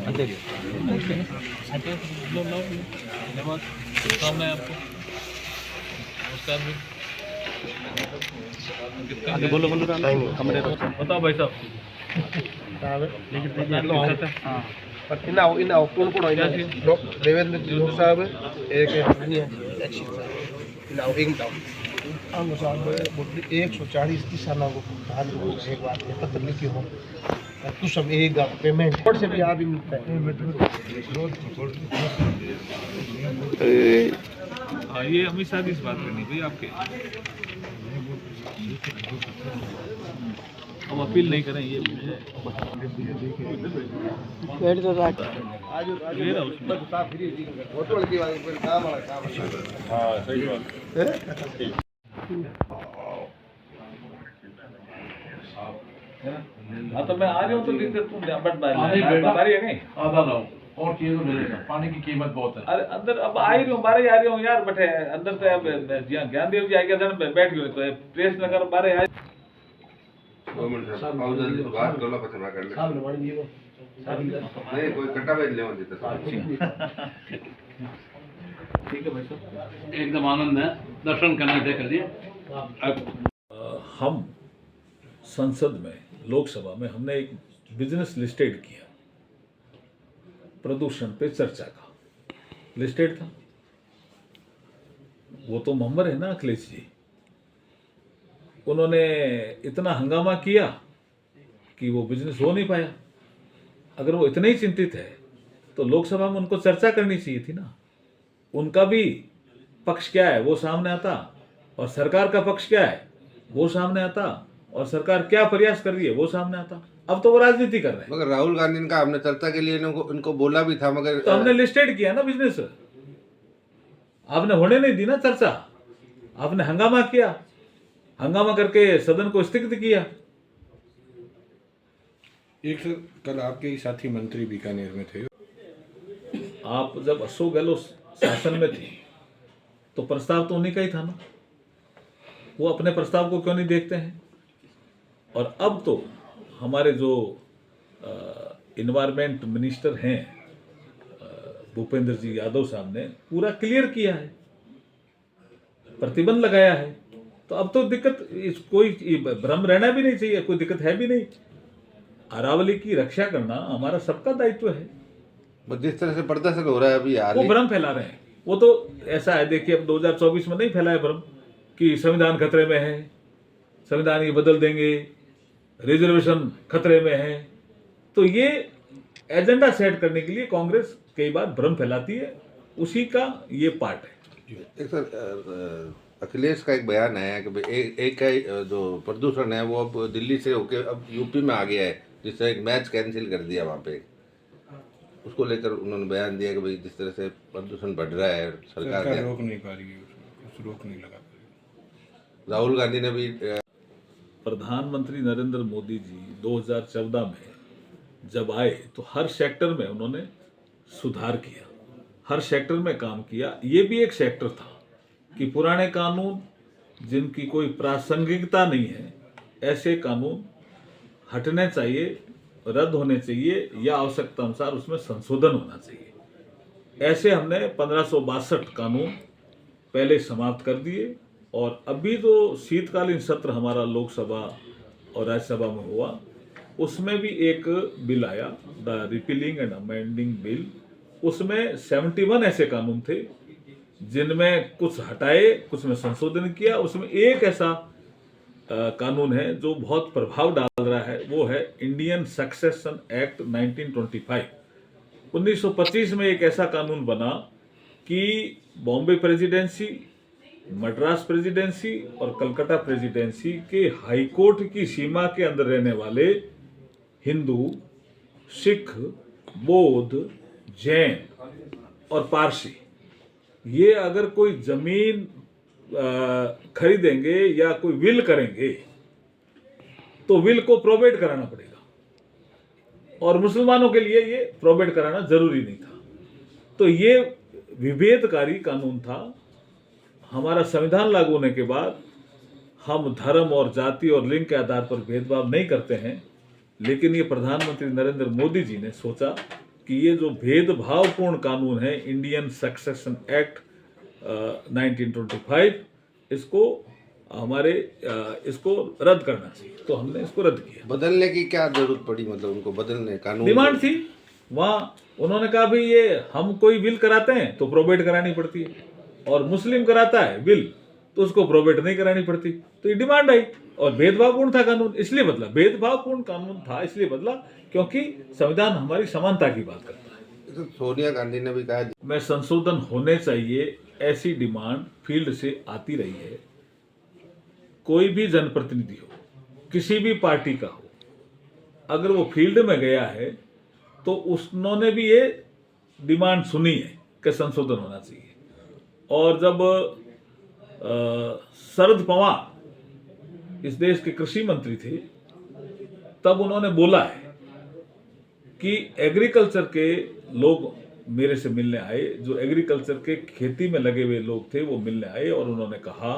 धन्यवाद, शुभकामनाएं आपको। नमस्कार भी। आगे बोलो कमरे बताओ भाई साहब। इन्हें कौन कौन देवेंद्र जोग साहब एक एक बताओ 140 किसानों को भुगतान एक बात है पत्र लिखी हो कुछ सब एक पेमेंट और से भी आप ही मिलता है। हाँ, ये अमित शाह की इस बात करनी भाई आपके। हम अपील नहीं करें ये ये रहा उसमें। हाँ सही बात। हाँ तो मैं आ रहा हूँ तो लिख देता हूँ बारी है कहीं आधा लाओ और चीज तो मिलेगा। पानी की कीमत बहुत है। अरे अंदर अब आ ही रही हूँ बारह आ रही हूँ यार बैठे अंदर तो अब ज्ञान देव जी आएगा बैठ गए तो प्रेस नगर बारह आ नहीं कोई कट्टा बेच ले ठीक है भाई साहब। एकदम आनंद है दर्शन करने थे कर दिए। हम संसद में लोकसभा में हमने एक बिजनेस लिस्टेड किया प्रदूषण पे चर्चा का लिस्टेड था। वो तो मेंबर है ना अखिलेश जी, उन्होंने इतना हंगामा किया कि वो बिजनेस हो नहीं पाया। अगर वो इतने ही चिंतित है तो लोकसभा में उनको चर्चा करनी चाहिए थी ना। उनका भी पक्ष क्या है वो सामने आता और सरकार का पक्ष क्या है वो सामने आता और सरकार क्या प्रयास कर रही है वो सामने आता। अब तो वो राजनीति कर रहे हैं। मगर राहुल गांधी का हमने चर्चा के लिए इनको बोला भी था मगर तो हमने लिस्टेड किया ना बिजनेस। आपने होने नहीं दी ना चर्चा, आपने हंगामा किया, हंगामा करके सदन को स्थगित किया। एक सर कल आपके ही साथी मंत्री बीकानेर में थे। आप जब अशोक गहलोत शासन में थे तो प्रस्ताव तो उन्हीं का ही था ना। वो अपने प्रस्ताव को क्यों नहीं देखते हैं। और अब तो हमारे जो इन्वायरमेंट मिनिस्टर हैं भूपेंद्र जी यादव साहब ने पूरा क्लियर किया है, प्रतिबंध लगाया है। तो अब तो दिक्कत कोई भ्रम रहना भी नहीं चाहिए, कोई दिक्कत है भी नहीं। अरावली की रक्षा करना हमारा सबका दायित्व है। जिस तरह से प्रदर्शन हो रहा है अभी वो भ्रम फैला रहे हैं। वो तो ऐसा है, देखिए अब 2024 में नहीं फैलाया भ्रम कि संविधान खतरे में है, संविधान ये बदल देंगे, रिजर्वेशन खतरे में है। तो ये एजेंडा सेट करने के लिए कांग्रेस कई बार भ्रम फैलाती है, उसी का ये पार्ट है। एक सर अखिलेश का एक बयान है कि एक जो प्रदूषण है वो अब दिल्ली से होके अब यूपी में आ गया है, जिससे एक मैच कैंसिल कर दिया वहाँ पे। उसको लेकर उन्होंने बयान दिया कि भाई जिस तरह से प्रदूषण बढ़ रहा है सरकार रोक नहीं पा रही है, कुछ रोक नहीं लगा पा रही। राहुल गांधी ने भी प्रधानमंत्री नरेंद्र मोदी जी 2014 में जब आए तो हर सेक्टर में उन्होंने सुधार किया, हर सेक्टर में काम किया। ये भी एक सेक्टर था कि पुराने कानून जिनकी कोई प्रासंगिकता नहीं है, ऐसे कानून हटने चाहिए, रद्द होने चाहिए या आवश्यकता अनुसार उसमें संशोधन होना चाहिए। ऐसे हमने 1562 कानून पहले समाप्त कर दिए। और अभी जो शीतकालीन सत्र हमारा लोकसभा और राज्यसभा में हुआ उसमें भी एक बिल आया, the repealing and amending bill. उसमें 71 ऐसे कानून थे जिनमें कुछ हटाए, कुछ में संशोधन किया। उसमें एक ऐसा कानून है जो बहुत प्रभाव डाल रहा है, वो है इंडियन सक्सेशन एक्ट 1925। 1925 में एक ऐसा कानून बना कि बॉम्बे प्रेसिडेंसी, मद्रास प्रेसिडेंसी और कलकत्ता प्रेसिडेंसी के हाई कोर्ट की सीमा के अंदर रहने वाले हिंदू, सिख, बौद्ध, जैन और पारसी, ये अगर कोई जमीन खरीदेंगे या कोई विल करेंगे तो विल को प्रोबेट कराना पड़ेगा। और मुसलमानों के लिए ये प्रोबेट कराना जरूरी नहीं था। तो ये विभेदकारी कानून था। हमारा संविधान लागू होने के बाद हम धर्म और जाति और लिंग के आधार पर भेदभाव नहीं करते हैं, लेकिन ये प्रधानमंत्री नरेंद्र मोदी जी ने सोचा कि ये जो भेदभावपूर्ण कानून है इंडियन सक्सेशन एक्ट 1925, इसको इसको रद्द करना चाहिए। तो हमने इसको रद्द किया। बदलने की क्या जरूरत पड़ी, मतलब उनको बदलने कानून डिमांड थी वहाँ, उन्होंने कहा भाई ये हम कोई विल कराते हैं तो प्रोबेट करानी पड़ती है, और मुस्लिम कराता है विल तो उसको प्रोबेट नहीं करानी पड़ती। तो ये डिमांड आई, और भेदभावपूर्ण था कानून इसलिए बदला। भेदभावपूर्ण कानून था इसलिए बदला क्योंकि संविधान हमारी समानता की बात करता है। तो सोनिया गांधी ने भी कहा में संशोधन होने चाहिए, ऐसी डिमांड फील्ड से आती रही है। कोई भी जनप्रतिनिधि हो, किसी भी पार्टी का हो, अगर वो फील्ड में गया है तो उन्होंने भी ये डिमांड सुनी है कि संशोधन होना चाहिए। और जब शरद पवार इस देश के कृषि मंत्री थे, तब उन्होंने बोला है कि एग्रीकल्चर के लोग मेरे से मिलने आए, जो एग्रीकल्चर के खेती में लगे हुए लोग थे वो मिलने आए, और उन्होंने कहा